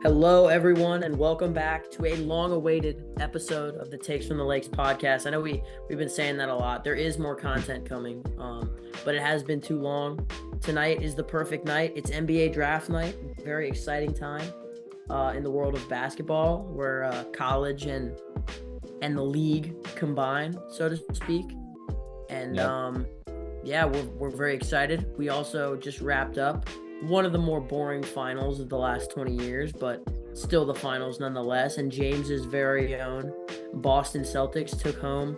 Hello, everyone, and welcome back to a long-awaited episode of the Takes from the Lakes podcast. I know we've been saying that a lot. There is more content coming, but it has been too long. Tonight is the perfect night. It's NBA draft night. Very exciting time in the world of basketball, where college and the league combine, so to speak. And Yep. yeah, we're very excited. We also just wrapped up one of the more boring finals of the last 20 years, but still the finals nonetheless. And James's very own Boston Celtics took home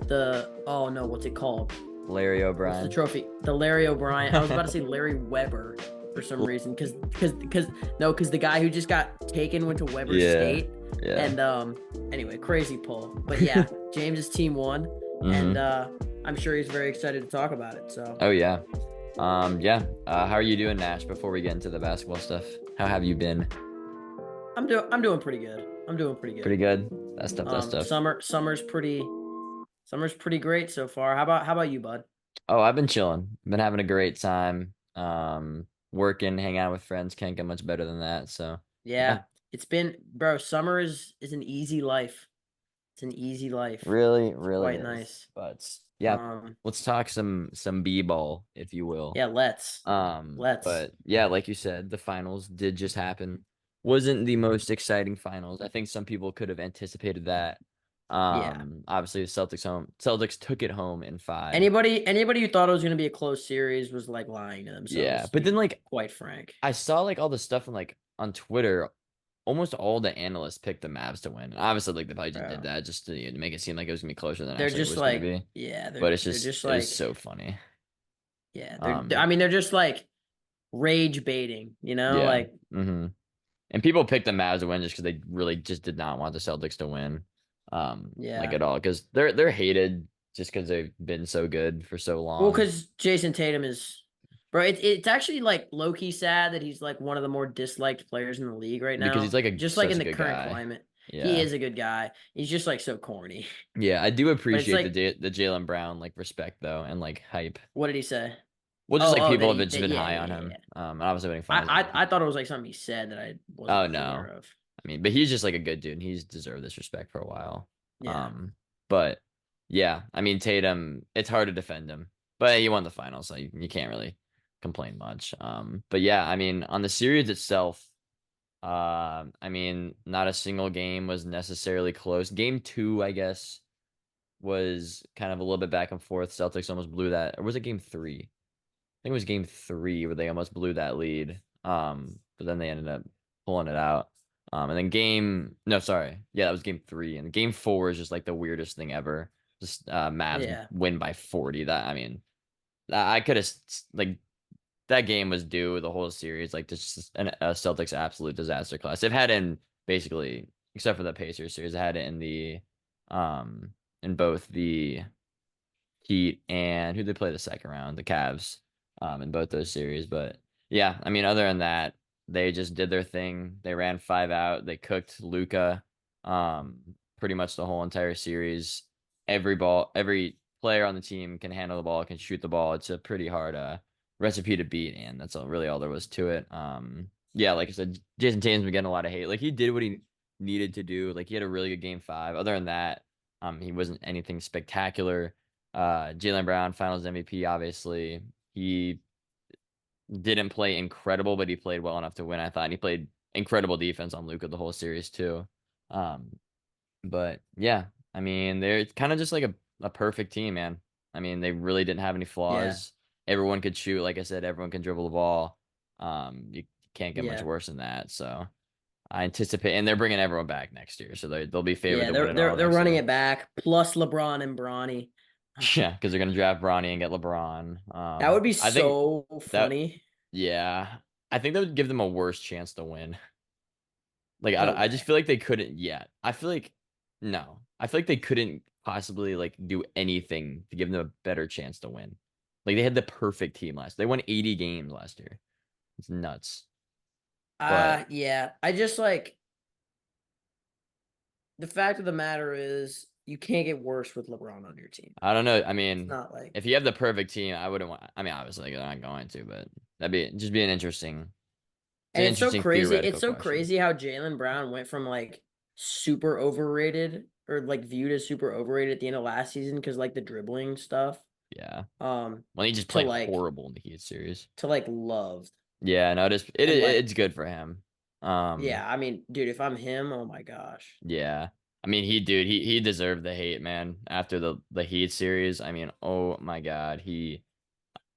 what's it called? Larry What's the O'Brien. trophy? The Larry O'Brien. I was about to say Larry Weber for some reason, because the guy who just got taken went to Weber Yeah. State. Yeah. And anyway, crazy pull. But yeah, James's team won, and I'm sure he's very excited to talk about it. So Oh yeah. Yeah. How are you doing, Nash? Before we get into the basketball stuff, how have you been? I'm doing pretty good. I'm doing pretty Pretty good. good. That stuff. That stuff. Summer's pretty great so far. How about you, bud? Oh, I've been chilling. Been having a great time. Working, hanging out with friends. Can't get much better than that. So yeah. Yeah, it's been, bro. Summer is an easy life. It's an easy life. Really, It's really quite is. nice. But yeah, Um, let's talk some b-ball, if you will. yeah, let's. But yeah, like you said, the finals did just happen. Wasn't the most exciting finals. I think some people could have anticipated that. Yeah. Obviously the Celtics took it home in five. Anybody who thought it was gonna be a close series was like lying to Yeah, themselves, to but then be like quite frank. I saw like all the stuff on Twitter. Almost all the analysts picked the Mavs to win. Obviously, like they probably just did Bro, that just to make it seem like it was gonna be closer than they're actually it just was gonna like, be. yeah, But it's they're just just it was like, so funny. yeah, Um, I mean, they're just like rage baiting, yeah. like, hmm And people picked the Mavs to win just because they really just did not want the Celtics to win, like yeah. at all. Because they're hated just because they've been so good for so Well, long. because Jason Tatum is, bro. It's actually like low key sad that he's like one of the more disliked players in the league right Because he's now. like a Just like such in a the good current guy. climate, he Yeah, is a good guy. He's just like so corny. yeah. I do But it's appreciate like, the Jalen Brown like respect though and like hype. what did he say? Well, just like That people have he, just that been yeah, high yeah, on yeah, him. yeah. And obviously winning finals I MVP. thought it was like something he said that I Oh wasn't aware no, of. I mean, but he's just like a good dude. And he's deserved this respect for a while. Yeah, But yeah, I mean Tatum, it's hard to defend him, but he won the finals, so you can't really complain much. But yeah, I mean on the series itself, I mean not a single game was necessarily close. Game two, I guess, was kind of a little bit back and forth. Celtics almost blew that, or was it game three? I think it was game three where they almost blew that lead. But then they ended up pulling it out. And then no, sorry. Yeah, that was game three. And game four is just like the weirdest thing ever. Just Mavs yeah, win by 40. That I mean, I could have like that game was due the whole series. Like just a Celtics absolute disaster class. They've had in basically, except for the Pacers series, they had it in both the Heat and who they play the second round, the Cavs, in both those series. But yeah, I mean, other than that, they just did their thing. They ran five out. They cooked Luca, pretty much the whole entire series. Every player on the team can handle the ball, can shoot the ball. It's a pretty hard recipe to beat, and that's really all there was to it. Yeah, like I said, Jason Tatum's been getting a lot of hate. Like he did what he needed to do. Like he had a really good game five. Other than that, he wasn't anything spectacular. Jalen Brown, Finals MVP, obviously. He didn't play incredible, but he played well enough to win, I thought. And he played incredible defense on Luka the whole series too. Um, but yeah, I mean, they're kind of just like a perfect team, man. I mean, they really didn't have any yeah, flaws. Everyone could shoot, like I said, everyone can dribble the ball. You can't get much yeah, worse than that. So I anticipate, and they're bringing everyone back next year, so they'll be favored yeah. to win They're it they're all they're next running year. it back. Plus LeBron and Bronny. Yeah, because they're gonna draft Bronny and get LeBron. That would be I think so that funny. yeah, I think that would give them a worse chance to win. Like No I just way. feel like they couldn't yet. I feel like no, I feel like they couldn't possibly like do anything to give them a better chance to win. Like they had the perfect team last. They won 80 games last year. It's nuts. But Yeah. I just like, the fact of the matter is you can't get worse with LeBron on your team. I don't know. I It's mean, not like, if you have the perfect team, I wouldn't want. I mean, obviously they're not going to, but that'd be just be an interesting. an And it's so interesting crazy. It's theoretical so question. crazy how Jalen Brown went from like super overrated or like viewed as super overrated at the end of last season because like the dribbling stuff, Yeah. um, Well, he just to played like horrible in the Heat series. loved. Yeah, no, And it's like, good for him. Um, yeah, I mean, dude, if I'm him, oh my gosh. yeah. I mean, he deserved the hate, man, after the Heat series. I mean, oh my God, And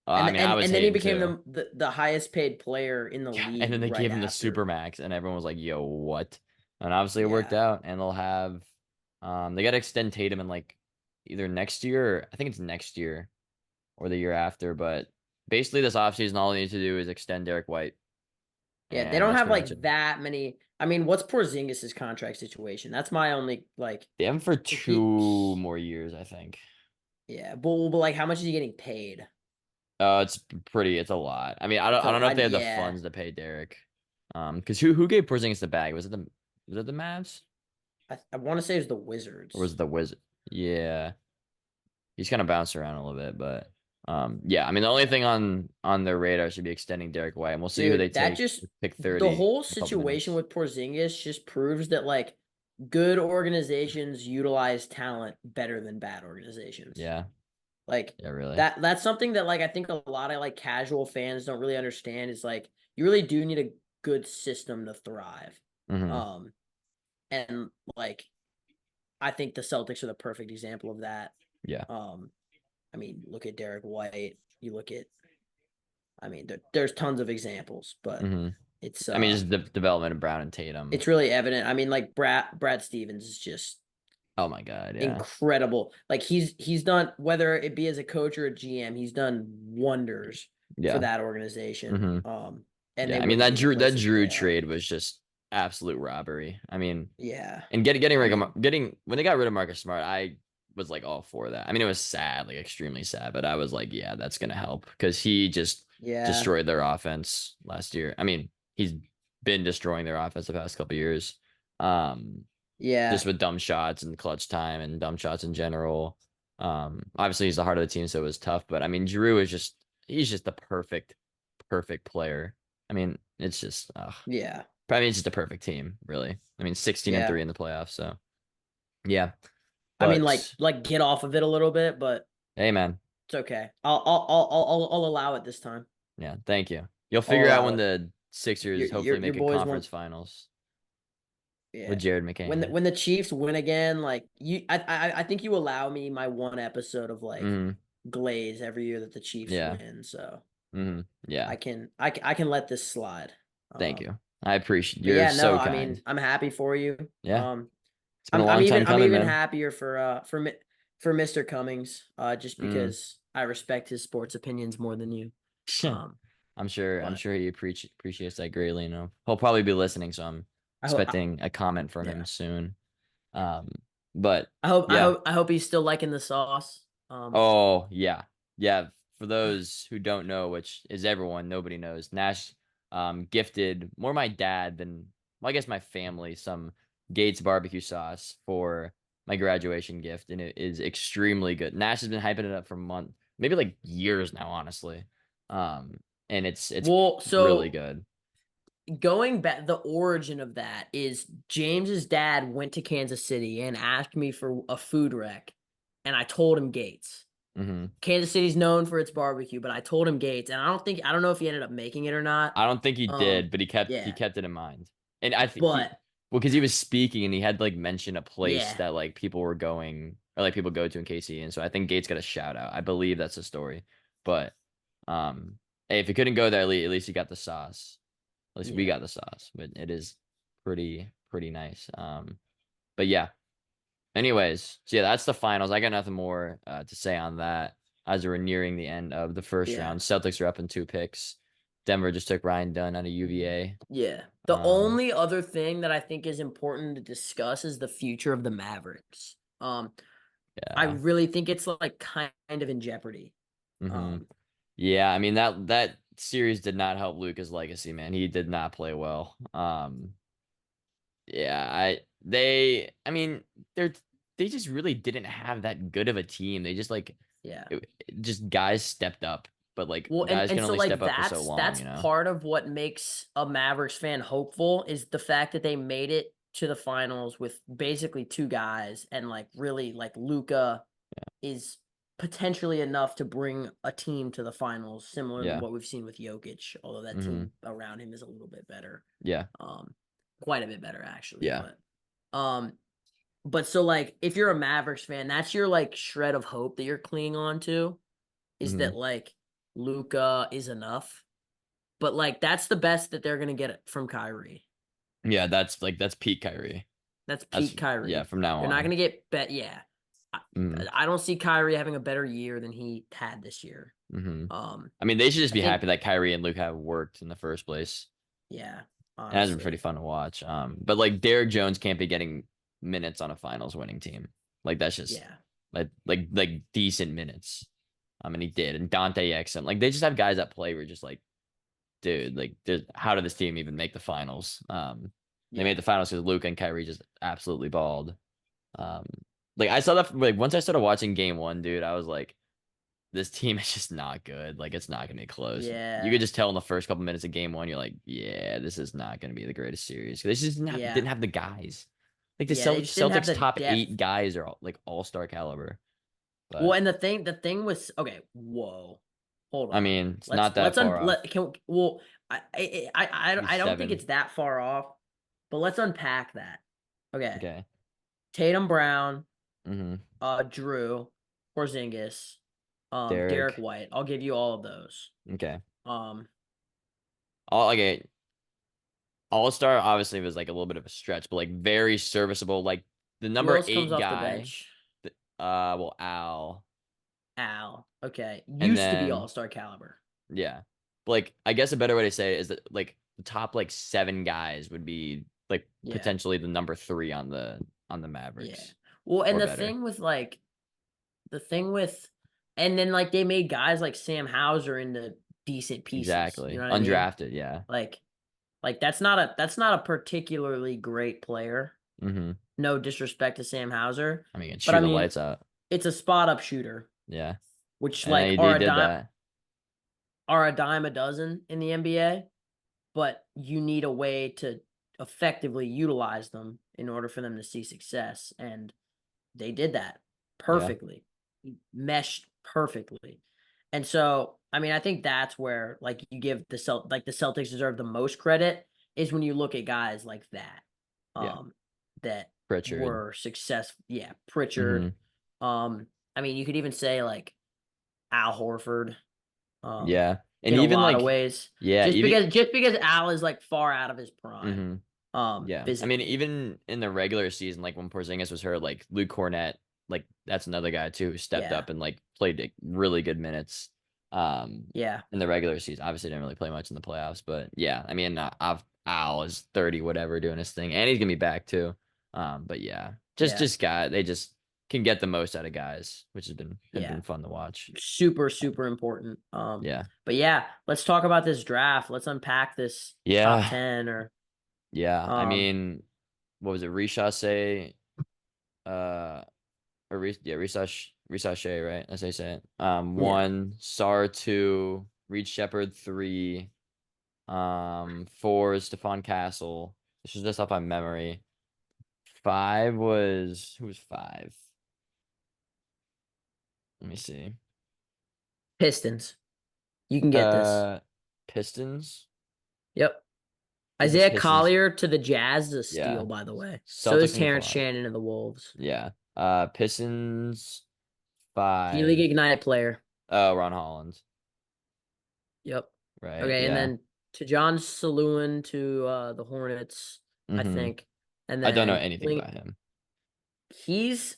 I mean, I was then he hating became too. the highest paid player in the Yeah, and then league they right gave him the after. super max, and everyone was like, "Yo, what?" And obviously it worked Yeah. out, and they'll have, they got to extend Tatum in like either next year, I think it's next year or the year after. But basically, this offseason, all they need to do is extend Derek White, Yeah, they and don't that's have pretty much like it. that many. I mean, what's Porzingis' contract situation? That's my only like They have him for he 2 more years, I think. yeah, but like how much is he getting paid? It's pretty. It's a lot. I mean, It's I a don't know if they have the yeah. funds to pay Derek. Because who gave Porzingis the bag? Was it the Mavs I want to say it was the or was Wizards. it the Wizard? Yeah, he's kind of bounced around a little bit, but yeah. I mean, the only Yeah. thing on their radar should be extending Derek White, and we'll see who they Dude, that take just with pick the 30 in whole a couple situation minutes. with Porzingis just proves that like good organizations utilize talent better than bad organizations. Yeah, Like yeah, really. that's something that like I think a lot of like casual fans don't really understand is like you really do need a good system to thrive. Hmm. Um and like I think the Celtics are the perfect example of that. Yeah. Um I mean, look at Derek White, you look at I mean there's tons of examples, but Hmm. it's I mean, uh just the development of Brown and Tatum. it's really evident. I mean, like Brad Stevens is just Oh my God, yeah, incredible. Like he's done whether it be as a coach or a GM, he's done wonders for yeah. that organization. Hmm. And Yeah, they I mean wouldn't be in the That places Drew they are. trade was just absolute robbery. I mean, Yeah. and I mean, getting when they got rid of Marcus Smart, I was like all for that. I mean, it was sad, like extremely sad, but I was like, yeah, that's gonna help because he just yeah. destroyed their offense last year. I mean, he's been destroying their offense the past couple years. Um, just Yeah. with dumb shots and clutch time and dumb shots in general. Obviously he's the heart of the team, so it was tough. But I mean, Drew is just he's just the perfect player. I mean, it's just Yeah. I mean, it's just a perfect team, really. I mean, 16 and Yeah. 3 in the playoffs, so yeah. I mean But like get off of it a little bit, but hey, man, it's okay. I'll allow it this time. yeah, thank you. You'll I'll figure out allow when it. the Sixers hopefully Your make a boys conference won't finals with yeah. Jared McCain. When the Chiefs win again, like I think you allow me my one episode of like Hmm. glaze every year that the Chiefs Yeah. win, so Yeah. I can let this slide. Thank Um, you. I appreciate but you're yeah, no, so I kind. mean I'm happy for you. Yeah. It's been a long time I'm coming, even man. happier for Mr. Cummings, just Mm. because I respect his sports opinions more than you. Um, I'm but sure he appreciates that greatly, you know. He'll probably be listening, so I'm I hope expecting a comment from him yeah soon. Um, but yeah. I hope he's still liking the sauce. Oh, yeah. Yeah, for those who don't know, which is everyone, nobody knows. Nash gifted more my dad than well, I guess my family some Gates barbecue sauce for my graduation gift, and it is extremely good. Nash has been hyping it up for months, maybe like years now, honestly. Um, and it's well, really so good. going back, the origin of that is James's dad went to Kansas City and asked me for a food rec, and I told him Gates. Hmm. Kansas City's known for its barbecue, but I told him Gates, and I don't know if he ended up making it or not. I don't think he did, but he Yeah, kept it in mind. And I think he but well, because he was speaking and he had like mentioned a place yeah, that like people were going or like people go to in KC, and so I think Gates got a shout out. I believe that's the story. But hey, if he couldn't go there, at least he got the sauce. At least we yeah, got the sauce, but it is pretty nice. But yeah. Anyways, so yeah, that's the finals. I got nothing more to say on that as we're nearing the end of the first yeah, round. Celtics are up in 2 picks. Denver just took Ryan Dunn out of UVA. yeah. The Um, only other thing that I think is important to discuss is the future of the Mavericks. I yeah. really think it's like kind of in jeopardy. Hmm. Um, Yeah, I mean that series did not help Luca's legacy, man. He did not play well. Yeah, I mean they just really didn't have that good of a team. They just like yeah. just guys stepped up but like Well, guys and can so only like step up for so that's long, that's you know? part of what makes a Mavericks fan hopeful is the fact that they made it to the finals with basically two guys and like really like Luca is potentially enough to bring a team to the finals, similar to Yeah. what we've seen with Jokic, although that Mm-hmm. team around him is a little bit better. Yeah. Um, quite a bit better actually, Yeah. um but so like if you're a Mavericks fan, that's your like shred of hope that you're clinging on to is Mm-hmm. that like Luca is enough. But like that's the best that they're gonna get from Kyrie. Yeah, that's peak Kyrie. That's That's peak yeah, Kyrie. from now You're not on. gonna get bet. Yeah, I, Mm-hmm. I don't see Kyrie having a better year than he had this year. Mm-hmm. Um, I mean, they should just I be think happy that Kyrie and Luke have worked in the first place. yeah, It has been pretty honestly, fun to watch. But like Derrick Jones can't be getting minutes on a finals winning team. Like that's just yeah, like decent minutes. And he did. And Dante Exum. Like they just have guys that play where just like, dude, like how did this team even make the finals? They made yeah, the finals because Luke and Kyrie just absolutely balled. Um, like I saw that like once I started watching game one, dude, I was like, this team is just not good. Like it's not gonna be close. You could yeah, just tell in the first couple minutes of game one, you're like, yeah, this is not gonna be the greatest series. They just yeah, didn't have the guys. Like the yeah. They just didn't have Celtics the top depth. eight guys are like all-star caliber. Well, But and the thing was okay. Whoa, hold I on. mean, it's not that Let's far off. let can well. Maybe I don't think seven. it's that far off, but let's unpack that. Okay, Okay. Tatum Brown, Mm-hmm. Drew, Porzingis, Derek Derek. White. I'll give you all of those. Okay. Um, All okay. All-star obviously was like a little bit of a stretch, but like very serviceable. Like the who number else comes eight off the guy, bench? well, Al. Al. Okay, And used to be then All Star caliber. yeah. But, like I guess a better way to say it is that like the top like seven guys would be like Yeah, potentially the number three on the yeah. Mavericks Well, and or better. the thing with, and then like they made guys like Sam Hauser into decent pieces. You Exactly. know what I mean? Undrafted, yeah. Like, that's not a particularly great player. Mm-hmm. No disrespect to Sam Hauser, I mean, he can but shoot I the mean, lights out. it's a spot up shooter, Yeah. which And like he did that. are a dime a dozen in the NBA, but you need a way to effectively utilize them in order for them to see success. And they did that Yeah. perfectly, meshed perfectly. And so, I mean, I think that's where like you give the Celtics deserve the most credit is when you look at guys like that, Yeah. um, that Pritchard. were successful. Yeah, Pritchard. Mm-hmm. I mean, you could even say like Al Horford. Um, Yeah. And in a even lot of like ways. yeah, even Just because Al is like far out of his prime, mm-hmm. Yeah. I mean, physically. even in the regular season, like when Porzingis was hurt, like Luke Cornett, like that's another guy too who stepped Yeah. up and like played like, really good minutes. Yeah. In the regular season, obviously didn't really play much in the playoffs, but yeah, I mean, Al is 30, whatever, doing his thing, and he's gonna be back too. But yeah, Yeah. they just can get the most out of guys, which has Yeah. been fun to watch. Super, super important. Yeah, But yeah, let's talk about this draft. Let's unpack this top yeah, 10 or yeah. I um mean, what was it? Rishasse, uh, yeah, Rishasse, right? That's how you say it. yeah. One, Sar two, Reed Shepard three. Four is Stephon Castle. This is just off by memory. Five was who was five? Let me see. Pistons. You can get this. Uh, Pistons. Yep. Is the Isaiah Pistons? Collier to the Jazz is a steal, Yeah. by the way. So is Celtics in Terrence five. Shannon of the Wolves. Yeah. Pistons G League five. Ignite player. Oh, Ron Holland. Yep. Right. Okay, and Yeah. then to John Saluin to the Hornets, I Mm-hmm. think. And I don't know then anything Link about him. he's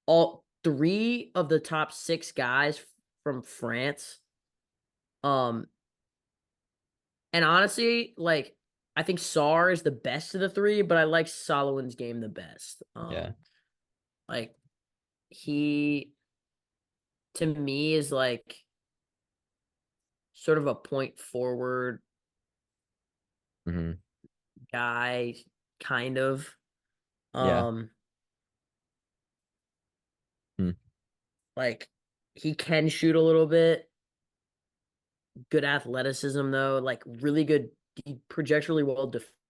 all three of the top six guys from France. Um and honestly, like I think Sar is the best of the three, but I like Saluin's game the best. Yeah. Like he to me is like sort of a point forward Mm-hmm. guy, kind of. Yeah. Um Hmm. Like he can shoot a little bit. good athleticism though, like really good. He projects really well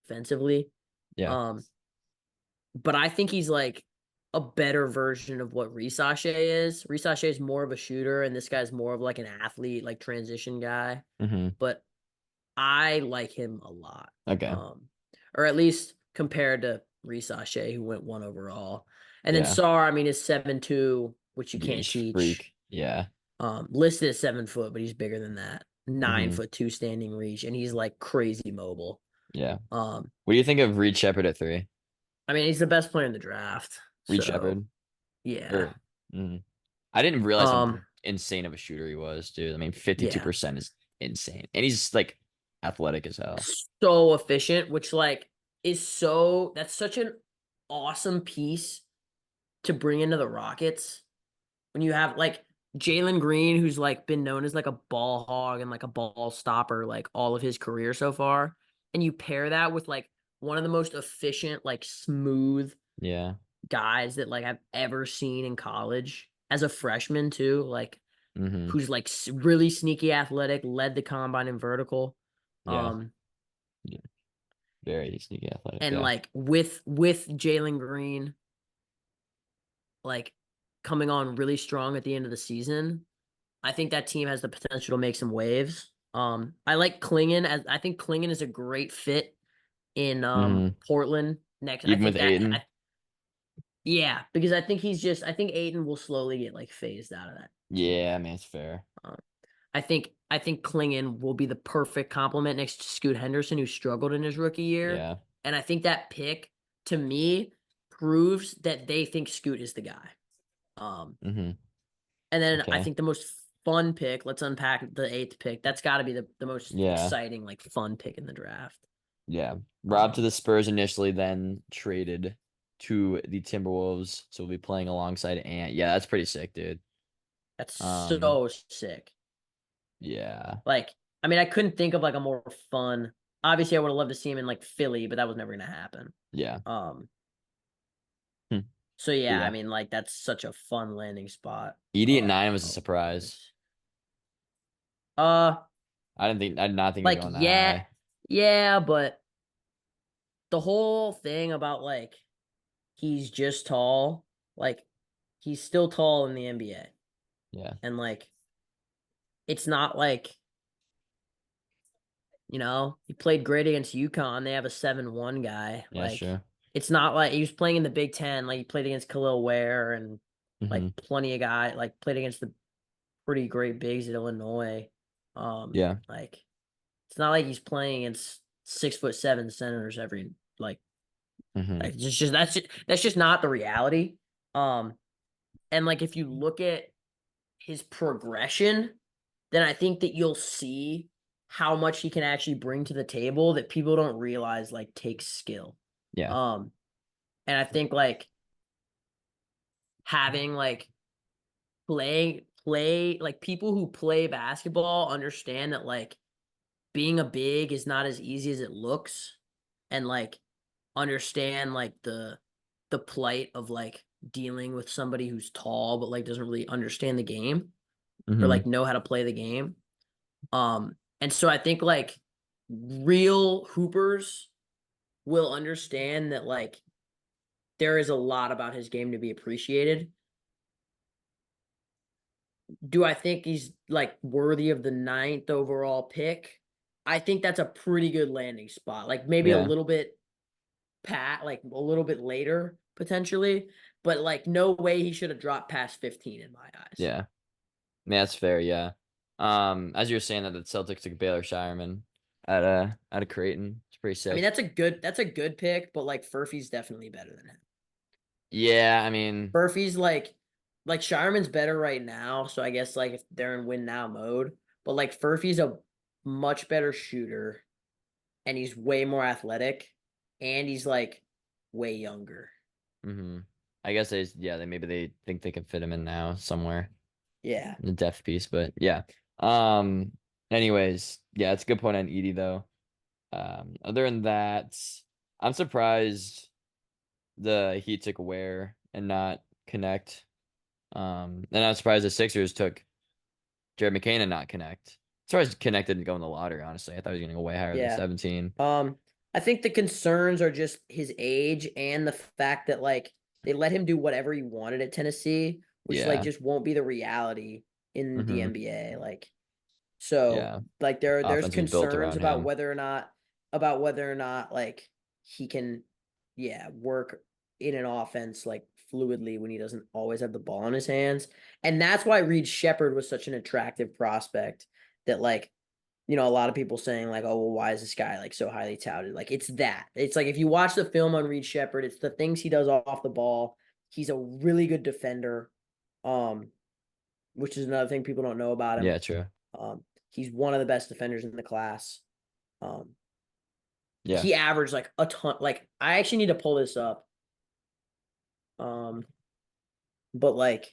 defensively. Yeah. Um, but I think he's like a better version of what Risashe is. Risashe is more of a shooter, and this guy's more of like an athlete, like transition guy. Mm-hmm. But I like him a lot. Okay. Um, or at least compared to Risashe, who went one overall. And then Yeah. Sar, I mean, is 7'2", which you can't Beach teach. freak. Yeah. Listed at 7 foot, but he's bigger than that. Nine Mm-hmm. foot two standing reach, and he's like crazy mobile. Yeah. Um, What do you think of Reed Shepard at 3? I mean, he's the best player in the draft. Reed So Shepard? yeah. Or mm, I didn't realize how Um, insane of a shooter he was, dude. I mean, yeah. 52% is insane. And he's like athletic as hell. So efficient, which like is so that's such an awesome piece to bring into the Rockets when you have like Jalen Green, who's like been known as like a ball hog and like a ball stopper like all of his career so far, and you pair that with like one of the most efficient, like smooth Yeah. guys that like I've ever seen in college as a freshman too, like Mm-hmm. who's like really sneaky athletic, led the combine in vertical. Yeah. Um, Yeah. Very sneaky athletic. and Yeah. like with Jalen Green like coming on really strong at the end of the season, I think that team has the potential to make some waves. I like Klingon as I think Klingon is a great fit in Mm-hmm. Portland next. I Even with think that Aiton. yeah, because I think Aiton will slowly get like phased out of that team. Yeah, I mean, it's fair. Um, I think Klingon will be the perfect complement next to Scoot Henderson, who struggled in his rookie year. Yeah. And I think that pick to me proves that they think Scoot is the guy. Um, Mm-hmm. and then I Okay. think the most fun pick, let's unpack the eighth pick. That's got to be the most Yeah. exciting, like fun pick in the draft. Yeah. Rob to Um, the Spurs initially, then traded to the Timberwolves. So we'll be playing alongside Ant. Yeah, that's pretty sick, dude. that's Um, so sick. yeah. Like, I mean, I couldn't think of like a more fun. Obviously, I would have loved to see him in like Philly, but that was never gonna happen. Yeah. Um, Hmm. so But yeah, I yeah. mean, like that's such a fun landing spot. Edie at 9 was a Oh, surprise. nice. I did not think he was Like going that yeah, high. yeah, but the whole thing about like he's just tall, like he's still tall in the NBA, Yeah. and like it's not like he played great against UConn. They have a 7-1 guy. Yeah, Like sure. it's not like he was playing in the Big Ten. Like he played against Khalil Ware and Mm-hmm. like plenty of guys. Like played against the pretty great bigs at Illinois. Yeah. Like it's not like he's playing against 6'7" centers every like Mm-hmm. that's just not the reality. Um, and like if you look at his progression, then I think that you'll see how much he can actually bring to the table that people don't realize like takes skill. Yeah. Um, and I think like having like play like people who play basketball understand that like being a big is not as easy as it looks, and like understand like the plight of like dealing with somebody who's tall but like doesn't really understand the game or Mm-hmm. like know how to play the game. And so I think like real hoopers will understand that like there is a lot about his game to be appreciated. Do I think he's like worthy of the ninth overall pick? I think that's a pretty good landing spot. Like maybe a Yeah. little bit like a little bit later potentially, but like no way he should have dropped past 15 in my eyes. Yeah. Yeah, that's fair, yeah. As you were saying that the Celtics took Baylor Shireman out of Creighton. It's pretty I mean sick. that's a good pick, but like Furphy's definitely better than him. Yeah, I mean, Murphy's like Shireman's better right now, so I guess like if they're in win now mode. But like Furphy's a much better shooter and he's way more athletic and he's like way younger. hmm I guess they maybe they think they can fit him in now somewhere Yeah. in the depth piece, but yeah. Um, anyways, yeah, it's a good point on Edie though. Other than that, I'm surprised the Heat took Ware and not Connect. And I'm surprised the Sixers took Jared McCain and not Connect. As far as connected and going the lottery, honestly, I thought he was going to go way higher than Yeah. 17. I think the concerns are just his age and the fact that like they let him do whatever he wanted at Tennessee, which like Yeah. just won't be the reality in the Hmm. NBA. Like so Yeah. like there's Offense was built concerns around him. about whether or not like he can work in an offense like fluidly when he doesn't always have the ball in his hands. And that's why Reed Shepherd was such an attractive prospect that like a lot of people saying like, oh, well, why is this guy like so highly touted? Like it's that. It's like if you watch the film on Reed Shepherd, it's the things he does off the ball. He's a really good defender, um, which is another thing people don't know about him. Yeah, true. He's one of the best defenders in the class. Um, Yeah. he averaged like a ton. Like I actually need to pull this up. Um, but like,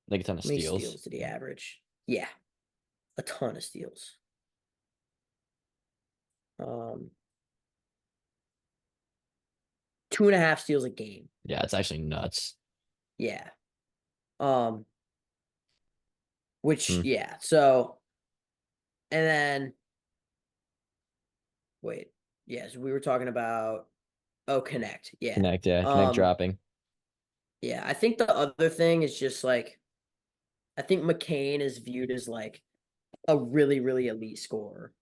Like a ton of how many steals. steals did he average? Yeah, a ton of steals. Um, 2.5 steals a game. Yeah, it's actually nuts. Yeah. Um, which Hmm. yeah. So and then wait, yes, we were talking about connect. Yeah. Connect, yeah. Connect Um, dropping. yeah, I think the other thing is just like I think McCain is viewed as like a really, really elite scorer,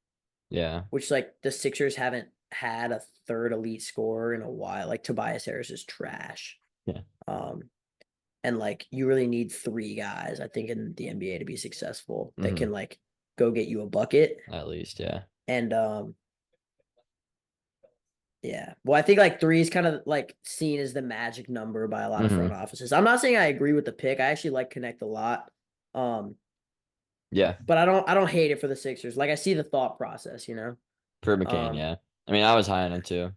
Yeah. which like the Sixers haven't had a third elite scorer in a while. Like Tobias Harris is trash. Yeah. Um, and like you really need three guys, I think, in the NBA to be successful that Hmm. can like go get you a bucket. At least, yeah. And yeah. Well, I think like three is kind of like seen as the magic number by a lot of front Hmm. offices. I'm not saying I agree with the pick. I actually like Connect a lot. Um, Yeah. but I don't hate it for the Sixers. Like I see the thought process, you know. Per McCain, Um, yeah. I mean, I was high on him too.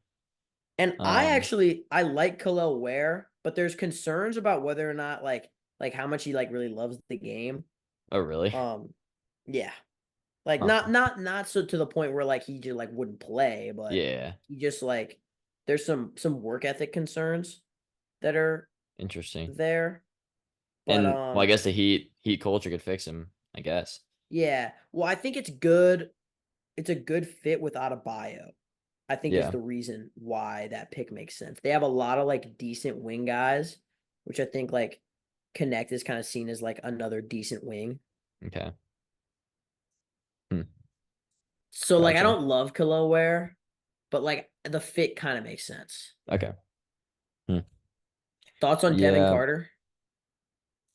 and Um, I like Khalil Ware, but there's concerns about whether or not like how much he like really loves the game. oh really? Um, yeah. Like Huh. not so to the point where like he just like wouldn't play, but Yeah. he just like there's some work ethic concerns that are Interesting. there. But And well, I guess the Heat culture could fix him, I guess. yeah. Well, I think it's good. It's a good fit with Adebayo. I think is Yeah. the reason why that pick makes sense. They have a lot of like decent wing guys, which I think like Connect is kind of seen as like another decent wing. Okay. Hmm. So like I Gotcha. don't love Khalil Ware, but like the fit kind of makes sense. Okay. Hmm. Thoughts on Devin Yeah. Carter?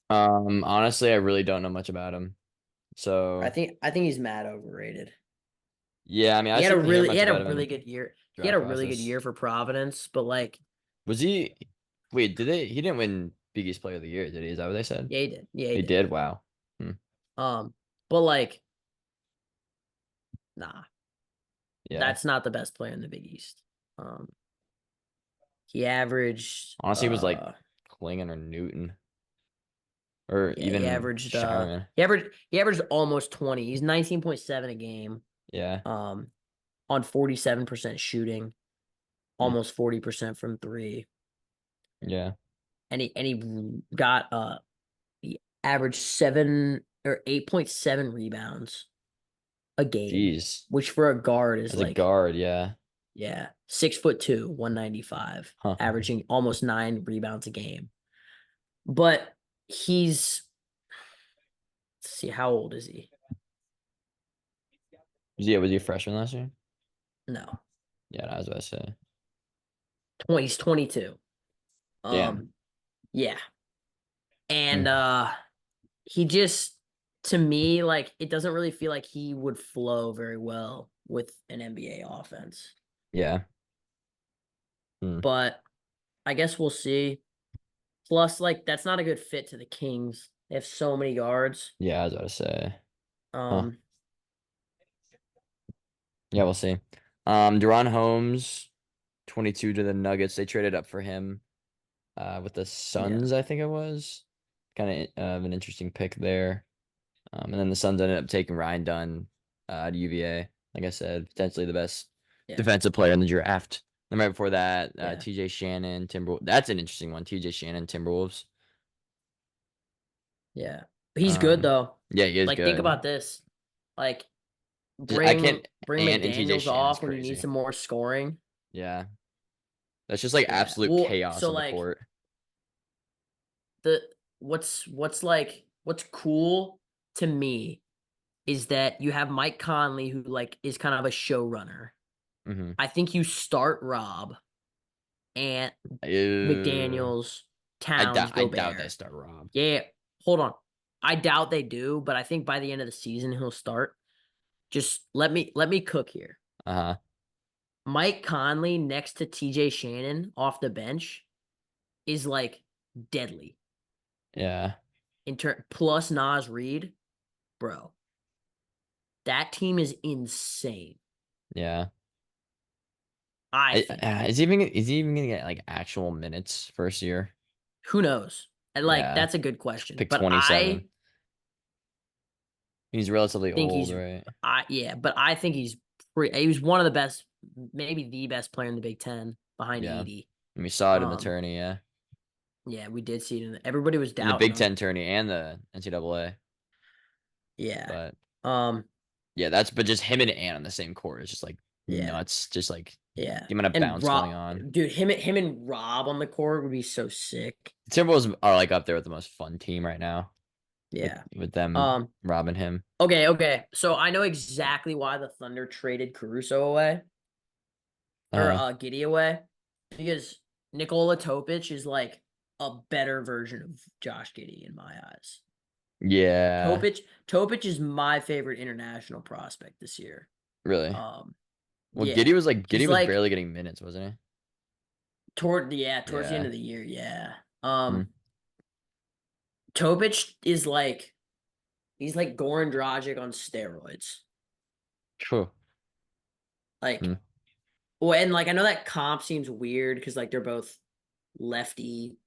Honestly, I really don't know much about him. So I think he's mad overrated. yeah, I mean, I just didn't hear He much had a about him really in good year. He had draft a really good process. year for Providence, but like Was he? Wait, did they? He didn't win Big East Player of the Year, did he? Is that what they said? yeah, he did. Yeah, he He did. did. Wow. Hmm. Um, but like nah, Yeah. that's not the best player in the Big East. Um, he averaged Honestly, he was like Klingon or Newton or yeah, even Shireman. he averaged almost 20. He's 19.7 a game. Yeah. Um, on 47% shooting, Hmm. almost 40% from three. Yeah. And he got he averaged 8.7 rebounds a game, Jeez. which for a guard is As a like, guard, yeah. yeah, 6'2", 195, Huh. averaging almost 9 rebounds a game. But he's let's see, how old is he? Was he a freshman last year? No, Yeah, I was about to say. 20, he's 22. Damn. Um, yeah. Hmm. And he just to me, like it doesn't really feel like he would flow very well with an NBA offense. Yeah. Hmm. But I guess we'll see. Plus, like that's not a good fit to the Kings. They have so many guards. Yeah, I was about to say. Huh. Um, Yeah, we'll see. Deron Holmes, 22 to the Nuggets. They traded up for him with the yeah, Suns, I think it was. Kind of an interesting pick there. And then the Suns ended up taking Ryan Dunn out of UVA. Like I said, potentially the best yeah, defensive player in the draft. And right before that, yeah, TJ Shannon, Timberwolves. That's an interesting one. TJ Shannon, Timberwolves. yeah. He's good though. Yeah, he is Like think about good. this. Like I bring can't. bring And TJ McDaniels Shannon's off when you need crazy. some more scoring. Yeah, that's just like Yeah. absolute Well, chaos so on the like court. the what's cool to me is that you have Mike Conley who like is kind of a showrunner. Mm-hmm. I think you start Rob and McDaniels, Towns, I doubt they Gobert. start Rob. Yeah, hold on. I doubt they do, but I think by the end of the season he'll start. Just let me cook here. Uh-huh. Mike Conley next to TJ Shannon off the bench is like deadly. Yeah. Plus Nas Reed, bro. That team is insane. Yeah. I think. Is he even gonna get like actual minutes first year? Who knows? And like Yeah. that's a good question. Pick But 27. I He's relatively think old, right? but I think he was one of the best, maybe the best player in the Big Ten behind Yeah. 80. And we saw it in the Um, tourney, yeah. yeah, we did see it everybody was In the doubting Big him. Ten tourney and the NCAA. Yeah. But Um, yeah, but just him and Ant on the same court is just like yeah. nuts. Just like Yeah. the amount of And bounce Rob, going on. dude, him and Rob on the court would be so sick. The Timberwolves are like up there with the most fun team right now. Yeah. With them Um, robbing him. okay. So I know exactly why the Thunder traded Caruso away or Uh Giddy away because Nikola Topic is like a better version of Josh Giddy in my eyes. yeah. Topic is my favorite international prospect this year. Really. Um, Well, yeah, Giddy he's was like barely getting minutes, wasn't he? towards the end Yeah. of the year. Yeah. Hmm. Topic is like he's like Goran Dragic on steroids. True. Like, Hmm. well, and like I know that comp seems weird because like they're both lefty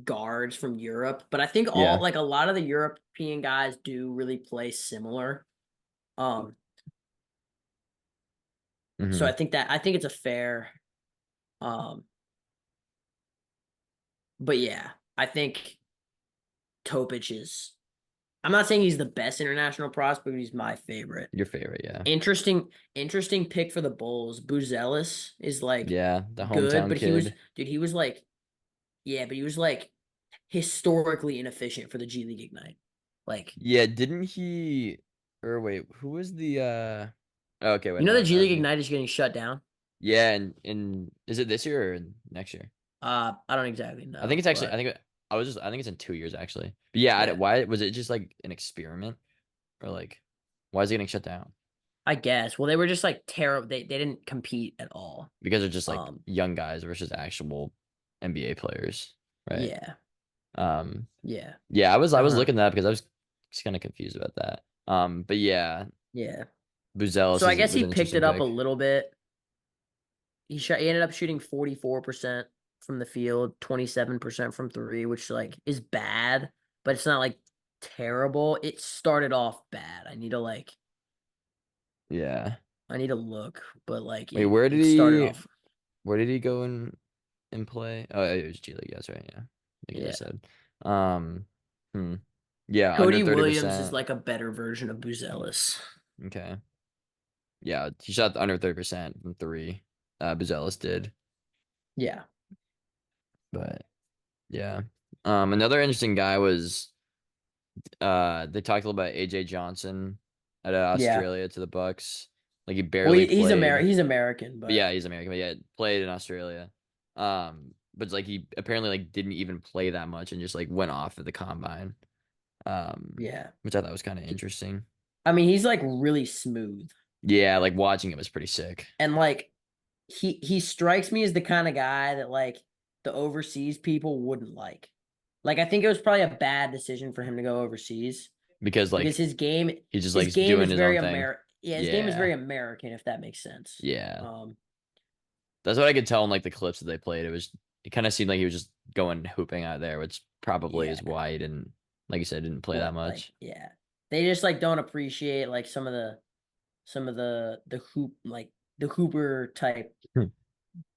guards from Europe, but I think Yeah. a lot of the European guys do really play similar. Um, so Hmm. I think it's a fair. Um, but yeah, I think Topic is. I'm not saying he's the best international prospect, but he's my favorite. Your favorite, yeah. Interesting pick for the Bulls. Buzelis is like Yeah. The good, hometown but kid. he was like, yeah, but he was like historically inefficient for the G League Ignite. Like, Yeah, didn't he or wait, who was the oh, okay, wait, you know, the no, G that was League me. Ignite is getting shut down. Yeah, and is it this year or next year? I don't exactly I think know, it's actually but I think it's in 2 years actually. But yeah, yeah, why was it just like an experiment or like why is it getting shut down? I guess. Well, they were just like terrible. They didn't compete at all. Because they're just like Um, young guys versus actual NBA players, right? yeah, Um, yeah, yeah, I was uh-huh, looking that up because I was just kind of confused about that. But yeah, yeah. So Buzelis I guess was he an picked interesting it up a pick little bit. He ended up shooting 44% from the field, 27% from three, which like is bad, but it's not like terrible. It started off bad. Yeah. I need to look, but like Wait, it started off. where did he go and play? Oh, it was G League, that's right, yeah. I think you Yeah. just said. Um, hmm. Yeah, under Cody Williams is 30%. like a better version of Buzelis. Okay. Yeah, he shot under 30% from three. Buzelis did. Yeah. But yeah. Another interesting guy was they talked a little about AJ Johnson out of Yeah. Australia to the Bucks. Like he Well, barely played. He's American, But but yeah, he's American, but yeah, played in Australia. But it's like he apparently like didn't even play that much and just like went off at the combine. yeah. Which I thought was kind of interesting. I mean, he's like really smooth. Yeah, like watching it was pretty sick. And like he strikes me as the kind of guy that like the overseas people wouldn't like. Like I think it was probably a bad decision for him to go overseas Because because like he's just his like game doing is his very own thing. Amer yeah, his game is Yeah. very American if that makes sense. Yeah. Um That's what I could tell in like the clips that they played. It kind of seemed like he was just going hooping out there, which probably yeah, is why he didn't, like you said, didn't play that what like much. yeah. They just like don't appreciate like some of the the Hooper type Hmm.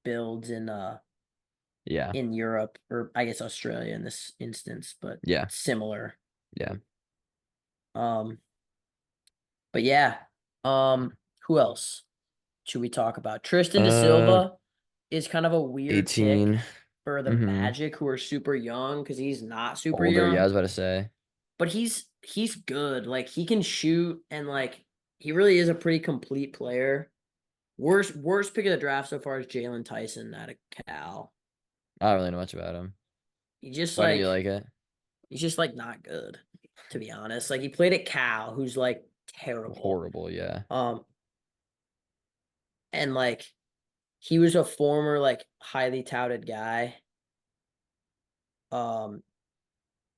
builds Yeah. in Europe or I guess Australia in this instance, but Yeah. similar. Yeah. Um, but yeah. Who else should we talk about? Tristan da Uh, Silva is kind of a weird pick 18. for the Mm-hmm. Magic, who are super young because he's not super Older. Yeah, I young, was about to say. but he's good. Like he can shoot and like he really is a pretty complete player. Worst pick of the draft so far is Jalen Tyson out of Cal. I don't really know much about him. He just Why didn't you like like it? he's just like not good, to be honest. Like he played at Cal, who's like terrible. Horrible. Yeah. Um, and like he was a former like highly touted guy. Um,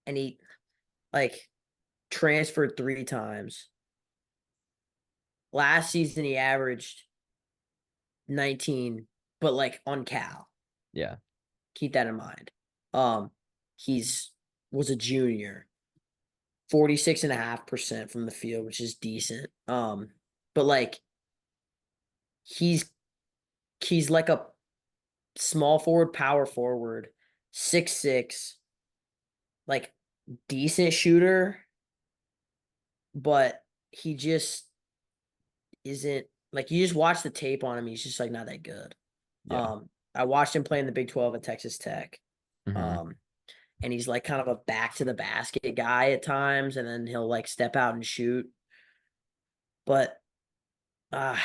and he like transferred 3 times. Last season he averaged 19, but like on Cal. Yeah. Keep that in mind. Um, he's was a junior, 46.5% from the field, which is decent. But like he's he's like a small forward, power forward, 6'6", like decent shooter, but he just isn't like you just watch the tape on him, he's just like not that good. Yeah. I watched him play in the Big 12 at Texas Tech. Mm-hmm. Um, and he's like kind of a back to the basket guy at times, and then he'll like step out and shoot. But uh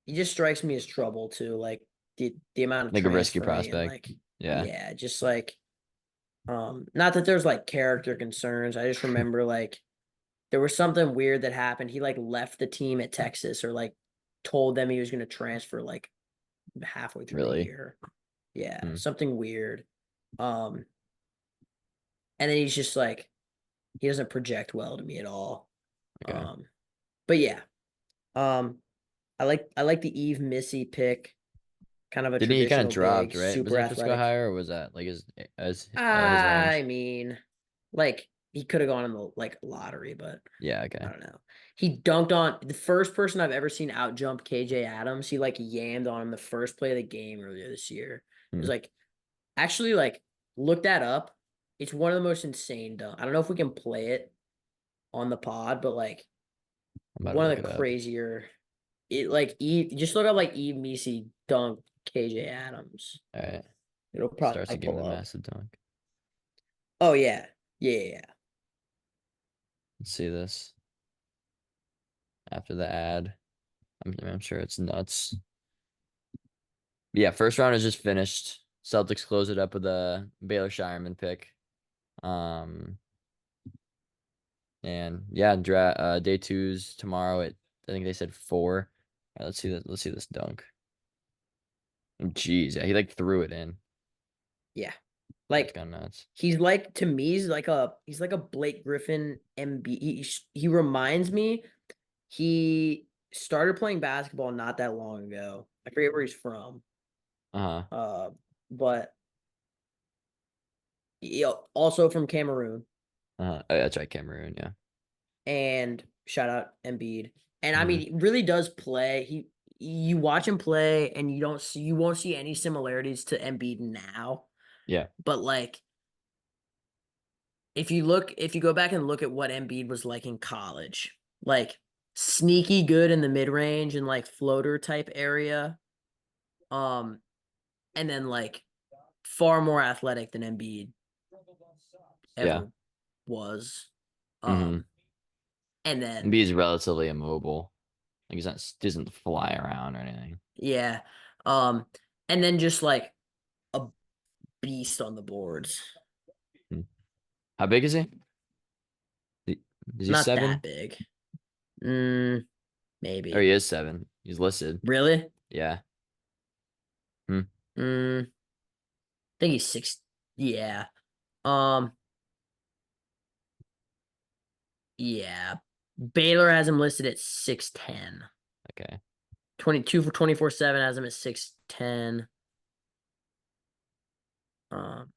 he just strikes me as trouble too. Like the amount of Like a risky transferring and prospect. like Yeah. yeah, just like not that there's like character concerns. I just remember like there was something weird that happened. He like left the team at Texas or like told them he was gonna transfer like halfway through the Really. year. Yeah, Hmm. something weird. Um and then he's just like he doesn't project well to me at all. Okay. But yeah. Um I like the Eve Missy pick, kind of a Didn't he kind of traditional dropped, big, right? Was super San Francisco athletic. higher, or was that like his I range? mean, like he could have gone in the like lottery, but Yeah. I Okay. don't know. He dunked on the first person I've ever seen out jump KJ Adams. He like yammed on him the first play of the game earlier this year. It Hmm. was like actually like look that up. It's one of the most insane dunk. I don't know if we can play it on the pod, but like I'm about to one of look the it up. crazier. It like Eve. Just look up like Eve Misi dunk KJ Adams. All right. It'll probably Starts the game pull with a up. massive dunk. Oh yeah, yeah, yeah. Yeah. Let's see this after the ad. I'm sure it's nuts. Yeah, first round is just finished. Celtics close it up with a Baylor Shireman pick. Um, and yeah, day two's tomorrow at I think they said 4. All right, let's see that. Let's see this dunk. Oh, jeez, yeah, he like threw it in. Yeah. That's Like kind of nuts. he's like to me, he's like a Blake Griffin MB. He reminds me. He started playing basketball not that long ago. I forget where he's from. Uh-huh. Uh, but also from Cameroon. Uh-huh. Oh, yeah, that's right, Cameroon. Yeah. And shout out Embiid. And I mean, Hmm. he really does play. You watch him play, and you won't see any similarities to Embiid now. Yeah. But like, if you go back and look at what Embiid was like in college, like sneaky good in the mid range and like floater type area, um, and then like far more athletic than Embiid Yeah. ever was, Hmm. um, and then B is relatively immobile. Like he's not doesn't fly around or anything. yeah, um, and then just like a beast on the boards. Hmm. How big is he? I- Is he Not that 7? big. Or he Maybe. is 7. He's listed. Really? Yeah. Hmm. I think he's 6. Yeah. Um, yeah. Baylor has him listed at 6'10". Okay. 22 for 24/7 has him at 6'10". Um,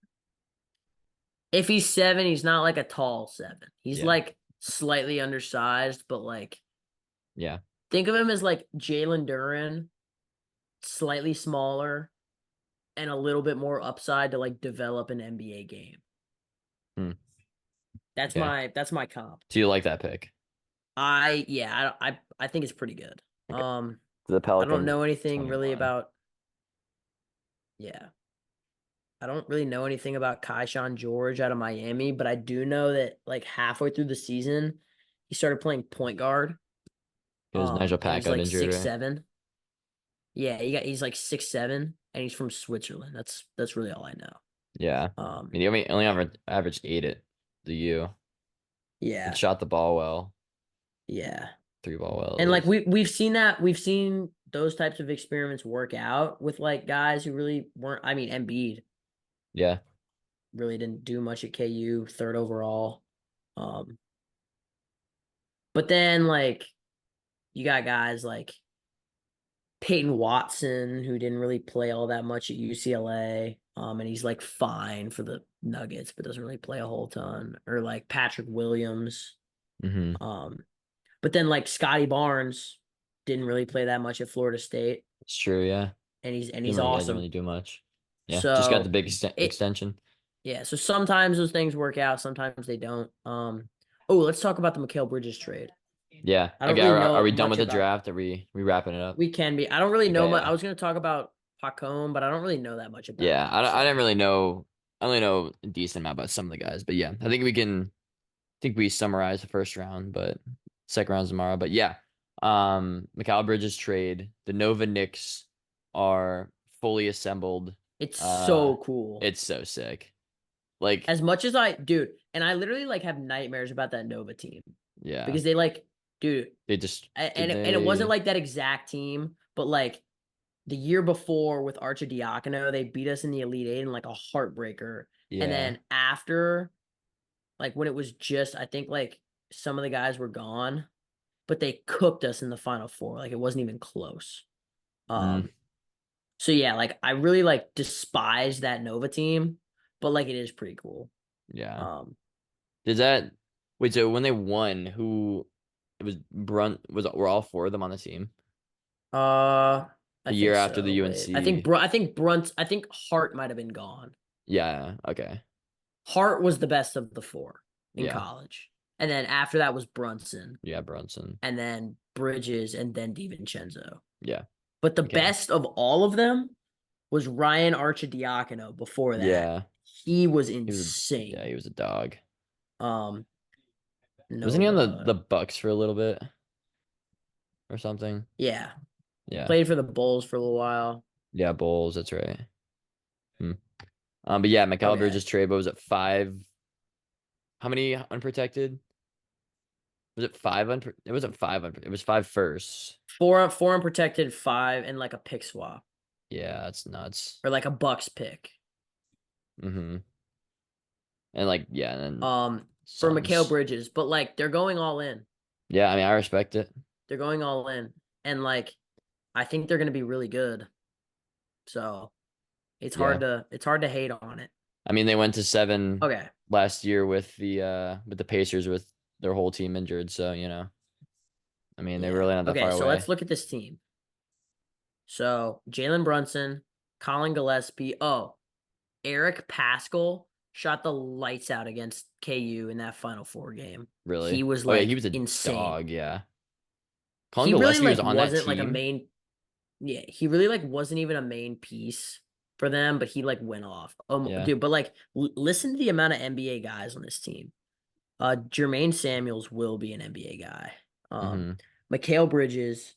if he's 7, he's not like a tall 7. He's Yeah. like slightly undersized, but like Yeah. think of him as like Jalen Duren, slightly smaller and a little bit more upside to like develop an NBA game. Hmm. Okay. That's my comp. So you like that pick? I think it's pretty good. Okay. Um, The I don't Pelicans know anything really 21. about yeah. I don't really know anything about Kaishan George out of Miami, but I do know that like halfway through the season, he started playing point guard. Because Nigel And Pack he's got like injured, six right? seven. Yeah, he's like 6'7", and he's from Switzerland. That's really all I know. Yeah. I Um, mean, he only averaged 8 at the U, but yeah, shot the ball well, yeah. three ball well at And like least. we've seen those types of experiments work out with like guys who really weren't. I mean, Embiid Yeah. really didn't do much at KU, third overall. Um, but then like you got guys like Peyton Watson who didn't really play all that much at UCLA. And he's like fine for the Nuggets, but doesn't really play a whole ton. Or like Patrick Williams. Mm-hmm. Um, but then like Scotty Barnes didn't really play that much at Florida State, It's true, yeah. and he's Didn't awesome. really do much. Yeah. Just got the So big it extension. yeah, so sometimes those things work out, sometimes they don't. Oh, let's talk about the Mikal Bridges trade. Yeah. I don't Okay. really Are know we done much with the about draft? Are we wrapping it up? we can be. I don't really know Okay. much. I Yeah. was gonna talk about Pacome, but I don't really know that much about Yeah. him. I didn't So really know. I only know a decent amount about some of the guys, but yeah, I think we can. I think we summarized the first round, but second round's tomorrow. But yeah, Mikal Bridges trade. The Nova Knicks are fully assembled. it's Uh, so cool. it's so sick. Like, As much as dude, and I literally like have nightmares about that Nova team yeah, because they like, dude, they just did and it wasn't they. like that exact team, but like the year before with Archidiakono, they beat us in the Elite Eight in like a heartbreaker. And Yeah. then after, like when it was just, I think like some of the guys were gone, but they cooked us in the Final Four. Like it wasn't even close. Mm, Um, so yeah, like I really like despise that Nova team, but like it is pretty cool. yeah. Um, Did that? Wait. So when they won, who? It was Brunt. Were all four of them on the team uh, I the year think after the so. Wait, UNC? I think Hart might have been gone. Yeah. Okay. Hart was the best of the four in Yeah. college. And then after that was Brunson, Yeah. Brunson. and then Bridges, and then DiVincenzo. Yeah. But the Okay. best of all of them was Ryan Archidiakono before that. Yeah. He was Yeah, insane. he was a dog. Um, Wasn't he on the Nova. Bucks for a little bit or something? Yeah. Yeah. Played for the Bulls for a little while. Yeah, Bulls, that's right. Hmm. But yeah, Mikal Okay. Bridges trade, what was it, five? How many unprotected? Was it five it wasn't five it was five firsts. Four unprotected, five, and like a pick swap. Yeah, that's nuts. Or like a Bucks pick. Mm-hmm. And like, yeah, and then For Mikal Suns. Bridges. But like they're going all in. Yeah, I mean, I respect it. They're going all in. And like I think they're gonna be really good. So Yeah. it's hard to hate on it. I mean, they went to 7 Okay. last year with the Pacers with their whole team injured, so I mean, they were Yeah. really not that Okay, far so let's away. look at this team. So Jalen Brunson, Colin Gillespie. Oh, Eric Pascal shot the lights out against KU in that Final Four game. He Really? was Oh yeah, he like was a insane. dog, yeah. Colin He really Gillespie was like on that wasn't like a team. main yeah, he really like wasn't even a main piece for them, but he like went off. Yeah. Dude, but like listen to the amount of NBA guys on this team. Jermaine Samuels will be an NBA guy. Mm-hmm. Mikal Bridges,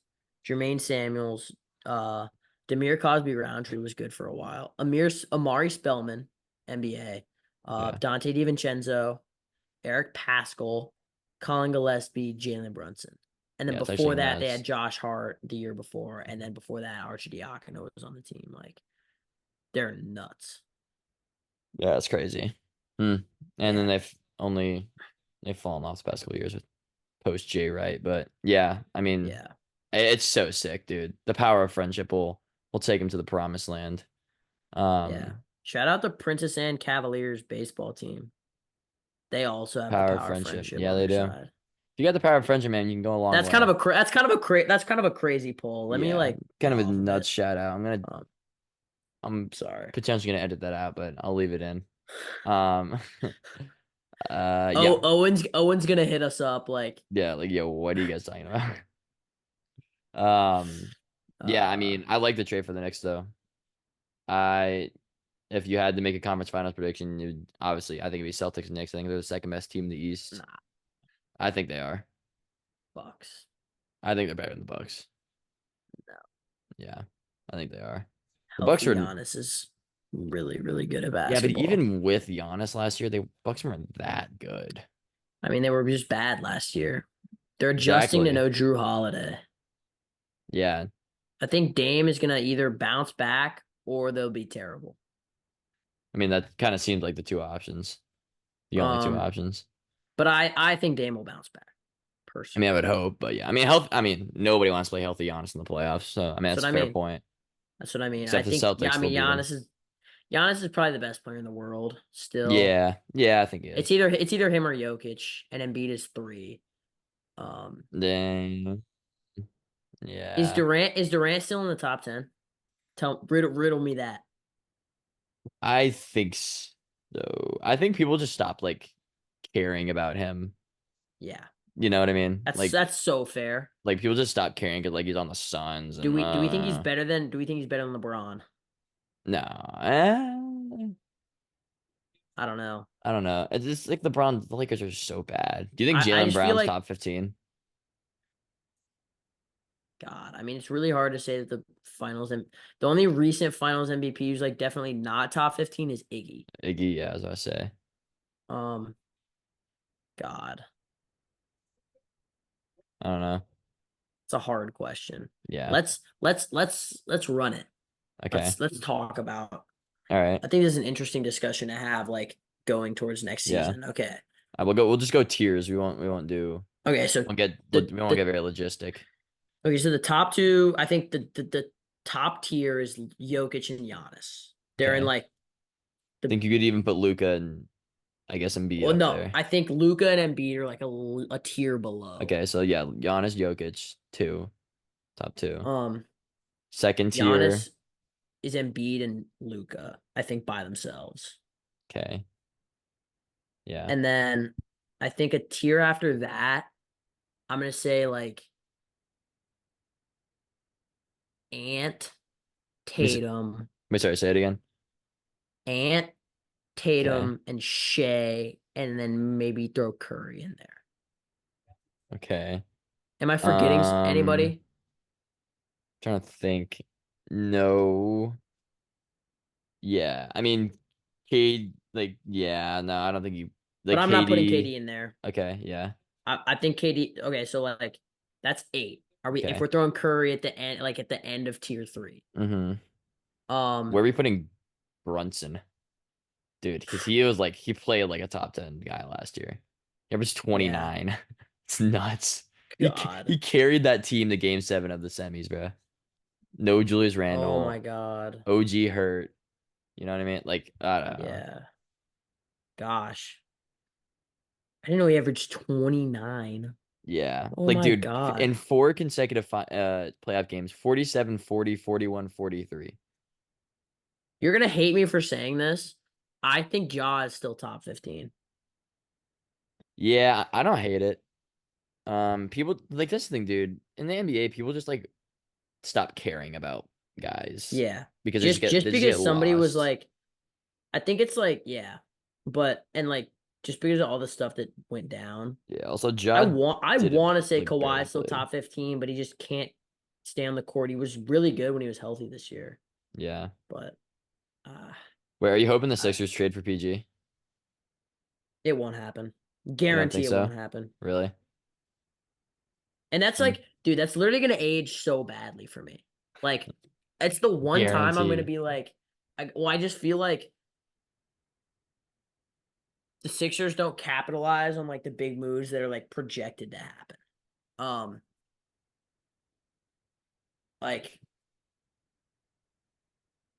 Jermaine Samuels, uh, Demir Cosby Roundtree was good for a while. Amari Spellman, NBA. Yeah. Dante DiVincenzo, Eric Pascal, Colin Gillespie, Jalen Brunson. And then Yeah, it's actually before that, they had nuts. Josh Hart the year before, and then before that, Archidiakono was on the team. Like they're nuts. Yeah, it's crazy. Hmm. And then Yeah, they've fallen off the past couple years with post Jay Wright. But yeah, I mean, yeah, it's so sick, dude. The power of friendship will take him to the promised land. yeah. Um, Shout out the Princess Anne Cavaliers baseball team. They also have the power of power of friendship. friendship Yeah, on they their do. If side. you got the power of friendship, man, you can go a long way. That's kind of a crazy poll. Let me Yeah, like kind get of a off of nuts it. shout out. Um, I'm sorry. potentially gonna edit that out, but I'll leave it in. Um, Yeah, Owen's gonna hit us up like yeah. Like, yo, what are you guys talking about? Um, yeah. I uh mean, I like the trade for the Knicks though. I If you had to make a conference finals prediction, you'd obviously I think it'd be Celtics and Knicks. I think they're the second best team in the East. nah, I think they are. Bucks. I think they're better than the Bucks. No. Yeah, I think they are. The Bucks Healthy are. Giannis is really, really good at Yeah, but basketball. even with Giannis last year, the Bucks weren't that good. I mean, they were just bad last year. They're adjusting to Exactly. no Drew Holiday. Yeah. I think Dame is gonna either bounce back or they'll be terrible. I mean, that kind of seemed like the two options, the only two Um, options. but I think Dame will bounce back I mean, I personally. would hope, but yeah. I mean, health. I mean, nobody wants to play healthy Giannis in the playoffs. So I mean, That's that's what a I fair mean. point. That's what I mean. I Except the think yeah, I Celtics, they'll mean beat them. Giannis is probably the best player in the world still. Yeah, yeah, I think he is. It's either him or Jokic, and Embiid is three. Um, Then yeah, Is Durant still in the top 10? Riddle me that. I think so. I think people just stopped like caring about him. Yeah, You know what I mean? that's so fair. Like people just stopped caring because like he's on the Suns and Do we think he's better than do we think he's better than LeBron? no, I don't know. I don't know. It's just like the Lakers are so bad. Do you think I Jalen just feel Brown's like top 15? God. I mean, it's really hard to say that the only recent Finals MVP who's like definitely not top 15 is Iggy. Iggy, yeah, as I say. Um, God, I don't know. it's a hard question. Yeah. Let's run it. Okay. Let's talk about. All right. I think this is an interesting discussion to have, like going towards next Yeah. season. Okay. We'll just go tiers. We won't do Okay. So we won't get the very logistic. okay. So the top two, I think the top tier is Jokic and Giannis. They're in Okay. like the Think you could even put Luca and I guess Embiid well, up no, there. I think Luca and Embiid are like a tier below. Okay, so yeah, Giannis, Jokic, top two. Um, Second tier. Giannis is Embiid and Luca, I think by themselves. Okay. Yeah. And then I think a tier after that, I'm gonna say like Ant, Wait, Tatum, sorry, say it again. Ant, Okay. Tatum, and Shea, and then maybe throw Curry in there. Okay. Am I forgetting Um, anybody? trying to think. No. Yeah. I mean, yeah, no, I don't think you But like I'm not putting KD. KD in there. Okay, yeah. I think KD. Okay, so like that's eight. Are we if Okay. we're throwing Curry at the end, like at the end of tier three? Mm-hmm. Um, Where are we putting Brunson? Dude, because he played like a top 10 guy last year. He averaged yeah. 29. It's nuts. God. He carried that team to game 7 of the semis, bro. No Julius Oh my Randle, God. OG hurt. You know what I mean? Like, I don't know. Yeah. Gosh. I didn't know he averaged 29. Yeah. Oh Like, my dude, God. in 4 consecutive playoff games, 47, 40, 41, 43. You're gonna hate me for saying this. I think Ja is still top 15. Yeah, I don't hate it. People like this thing, dude. In the NBA, people just like stop caring about guys Yeah. because Just they just get because somebody was lost. like, I think it's like, yeah. But and like just because of all the stuff that went down. Yeah. Also, Judd I didn't want to say like Kawhi barely is still played. top 15, but he just can't stay on the court. He was really good when he was healthy this year, Yeah. but uh, Wait, are you hoping the I, Sixers trade for PG? it won't happen. You don't Guarantee think it so? won't happen. Really? And that's Hmm. like, dude, that's literally gonna age so badly for me. Like, it's the one time I'm gonna Guaranteed. be like, I just feel like the Sixers don't capitalize on like the big moves that are like projected to happen. Um, like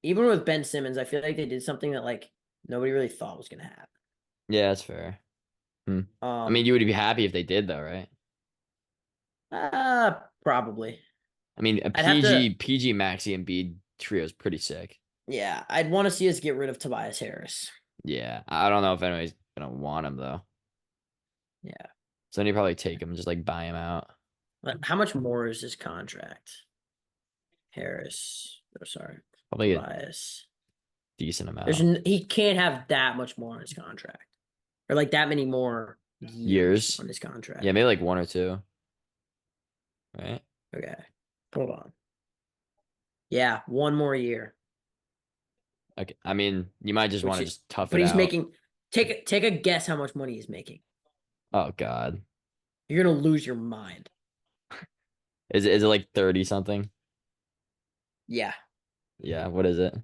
even with Ben Simmons, I feel like they did something that like nobody really thought was gonna happen. Yeah, that's fair. Hmm. I mean, Um, you would be happy if they did, though, right? Probably. I mean, a I'd have to. PG, Maxi, and Embiid trio is pretty sick. Yeah, I'd want to see us get rid of Tobias Harris. Yeah, I don't know if anybody's gonna want him though. Yeah. So then you probably take him, just like buy him out. How much more is his contract? Harris. Oh, sorry. Probably a Tobias. decent amount. He can't have that much more on his contract. Or like that many more years Years. on his Yeah, contract. maybe like 1 or 2. Right? Okay. Hold on. Yeah, one more year. Okay. I mean, you might just want Which to just tough but it he's out. making take a guess how much money he's making. Oh God. You're gonna lose your mind. Is it like 30 something? Yeah. Yeah, what is it?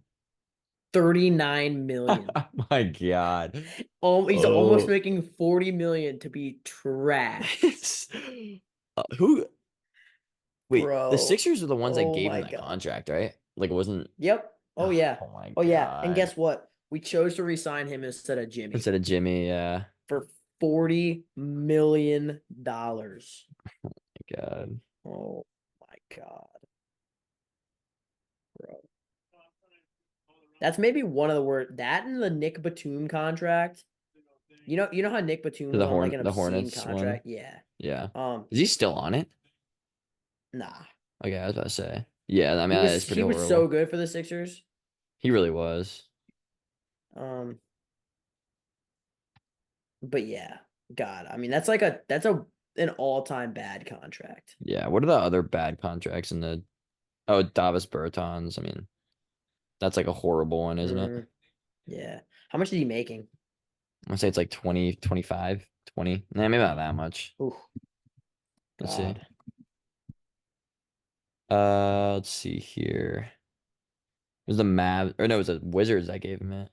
39 million. My God. He's almost Oh. making 40 million to be trash. Who wait, the Bro. Sixers are the ones that Oh gave him my that god. contract, right? Like it wasn't Yep. Oh yeah. oh my Oh yeah. And God. guess what? We chose to resign him instead of Jimmy Instead of Jimmy, yeah. for $40 million. God. Oh my god, bro. That's maybe one of the worst. That and the Nick Batum contract. You know how Nick Batum To was on like an The obscene Hornets one. contract? Yeah. Yeah. Um, Is he still on it? nah. Okay, I was about to say. Yeah, I mean He it's was pretty he was so horrible. good for the Sixers. He really was. Um, but yeah, God, I mean that's an all-time bad contract. Yeah. What are the other bad contracts in the Davis Bertans? I mean, that's like a horrible one, isn't it? Mm, yeah. How much is he making? I'm gonna say it's like 20, 25, 20. Nah, maybe not that much. Ooh, Let's see. God. Let's see here. It was the Mavs, or no, it was the Wizards that gave him it.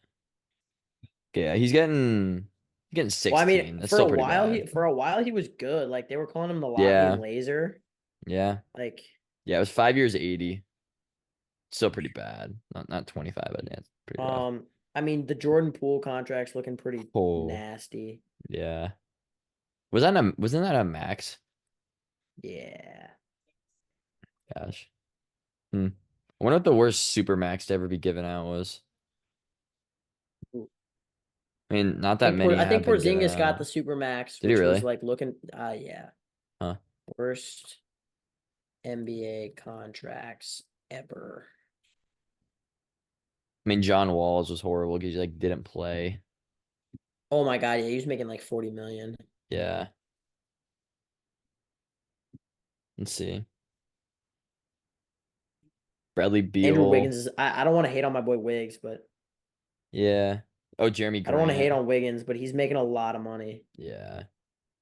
Yeah, he's getting Well, I mean, 16. That's still pretty bad. for a while he was good. Like they were calling him the Latvian Yeah, laser. yeah, Like, yeah. It was 5 years, 80. Still pretty bad. Not 25, but yeah, it's pretty rough. I mean, the Jordan Poole contract's looking pretty Oh, nasty. yeah. Wasn't that a max? Yeah. Gosh. Hmm. I wonder what the worst super max to ever be given out was. Ooh. I mean, not that many I have think been given Porzingis got out. the super max, Did he which was really? like looking yeah. Huh. Worst NBA contracts ever. I mean, John Walls was horrible because he like didn't play. Oh my god, yeah, he was making like 40 million. Yeah. Let's see. Bradley Andrew Beal. Wiggins is I don't want to hate on my boy Wiggs, but Yeah. Oh, Jeremy I don't want to hate Grant. on Wiggins, but he's making a lot of money. Yeah.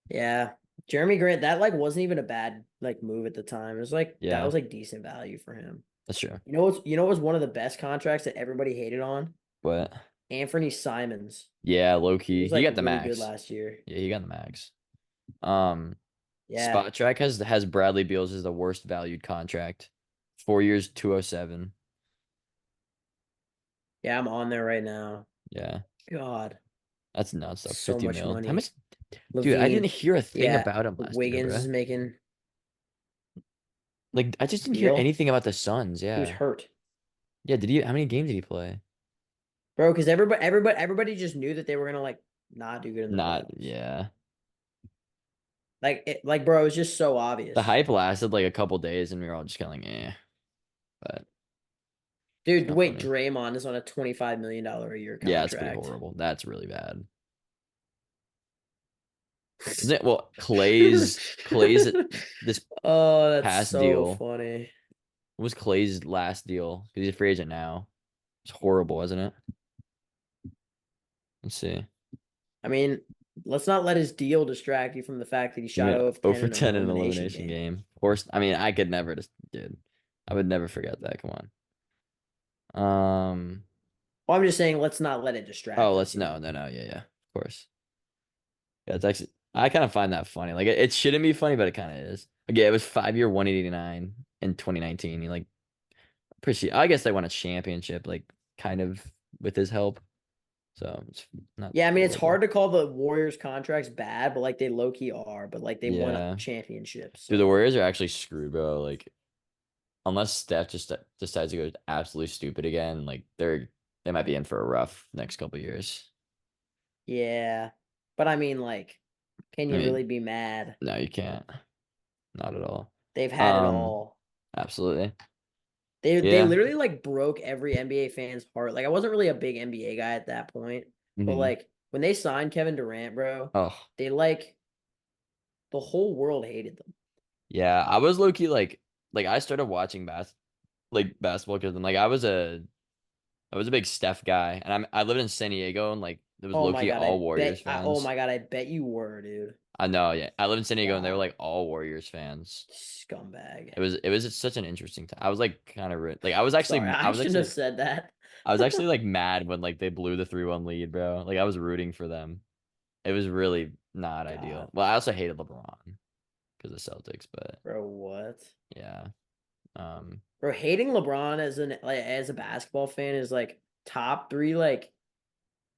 Yeah. Jeremy Grant, that like wasn't even a bad like move at the time. It was like that Yeah. was like decent value for him. That's true. What was one of the best contracts that everybody hated on? But Anthony Simons. yeah, low He key. was He like got the really good max. last year. Yeah, he got the max. Um, Yeah. Spot Track has Bradley Beal's as the worst valued contract. 4 years, 207. Yeah, I'm on there right now. Yeah. God, That's nuts though. so 50 much mil. How much money. dude, I didn't Levine. hear a thing Yeah. about him last year, Wiggins is bro. making Like I just didn't hear Beal. anything about the Suns. He was Yeah. hurt. Yeah, did he how many games did he play? Bro, because everybody just knew that they were gonna like not do good in the Not playoffs. yeah. Like bro, it was just so The obvious. hype lasted like a couple days and we were all just kind of like, eh. But it's Dude, kind of wait, funny. Draymond is on a $25 million a year Yeah, it's pretty contract. horrible. That's really bad. Isn't it? Well, Clay's this Oh, that's past so deal. funny. What was Clay's last deal? Because he's a free agent now. It's horrible, isn't it? Let's see. I mean, let's not let his deal distract you from the fact that he You shot mean 0 of 10 over in an 10 in an elimination elimination game. game? Of course. I mean, I could never just dude. I would never forget that. Come on. Well, I'm just saying, let's not let it Oh, distract us, let's you no, know? no, no, yeah, yeah. Of course. Yeah, it's actually I kind of find that funny. Like it shouldn't be funny, but it kind of is. Like, yeah, it was 5 year 189 in 2019. He like appreciate I guess they won a championship, like kind of with his help. So it's not Yeah, I mean, it's hard horrible. to call the Warriors contracts bad, but like they low key are, but like they won Yeah. championships. Dude, the So Warriors are actually screwed, bro. Like unless Steph just decides to go absolutely stupid again, like they might be in for a rough next couple years. yeah. But I mean, like, Can I you mean, really be mad? no, you can't. Not at all. They've had it Um, all. absolutely. They Yeah. literally like broke every NBA fan's heart. Like I wasn't really a big NBA guy at that point, but Hmm. like when they signed Kevin Durant, bro, Oh, they like the whole world hated them. yeah. I was low key like I started watching basketball because like I was a big Steph guy, and I lived in San Diego, and like there was Oh low my key god, all Warriors oh fans. my god, I bet you were, dude. I know, yeah. I lived in San Diego, and they were Wow. like all Warriors fans. Scumbag. It was such an interesting time. I was like kind of like Sorry, I shouldn't have said that. I was actually like mad when like they blew the 3-1 lead, bro. Like I was rooting for them. It was really not ideal. God, Well, I also hated LeBron because of Celtics, but bro, what? yeah. Um, Bro, hating LeBron as a basketball fan is like top three. I Like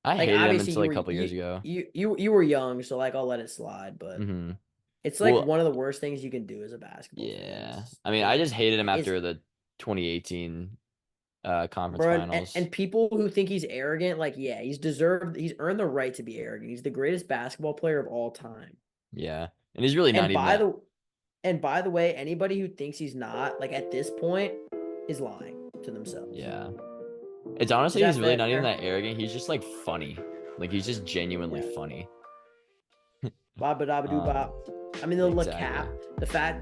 hated him obviously until like a couple years ago. you were young, so like I'll let it slide. But Hmm. it's like Well, one of the worst things you can do as a basketball fan. yeah. I mean, I just hated him It's after the 2018 conference bro, finals. and people who think he's arrogant, like yeah, he's earned the right to be arrogant. He's the greatest basketball player of all time. Yeah. And he's really not And even by that. the and by the way, anybody who thinks he's not, like at this point, is lying to themselves. Yeah. It's Is honestly, he's that really not even fair? that arrogant. He's just like funny. Like he's just genuinely Yeah. funny. Baba dabba doo Um, bop. I mean, the exactly. cap,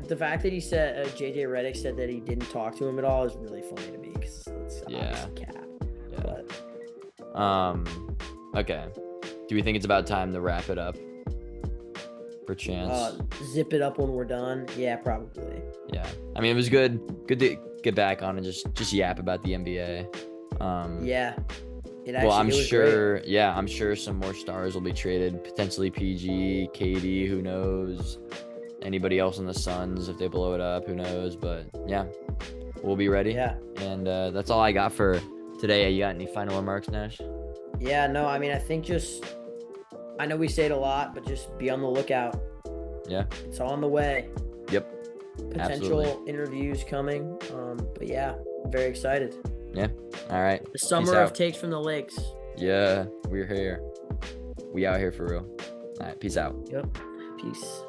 the fact that he said JJ Redick said that he didn't talk to him at all is really funny to me because it's Yeah. obviously cap. Yeah. But Okay. Do we think it's about time to wrap it up? Perchance. zip it up when we're done. Yeah, probably. Yeah. I mean, it was good to get back on and just yap about the NBA. Yeah, Well, it was great. yeah, I'm sure some more stars will be traded, potentially PG, KD, who knows? Anybody else in the Suns if they blow it up, who knows? But yeah, we'll be ready. Yeah, And that's all I got for today. You got any final remarks, Nash? yeah. No, I mean, I think I know we say it a lot, but just be on the lookout. Yeah. It's on the way. Yep. Potential Absolutely. interviews coming. But yeah, very excited. Yeah. All right. The Peace summer of out. takes from the lakes. Yeah, we're here. We out here for real. All right. Peace out. Yep. Peace.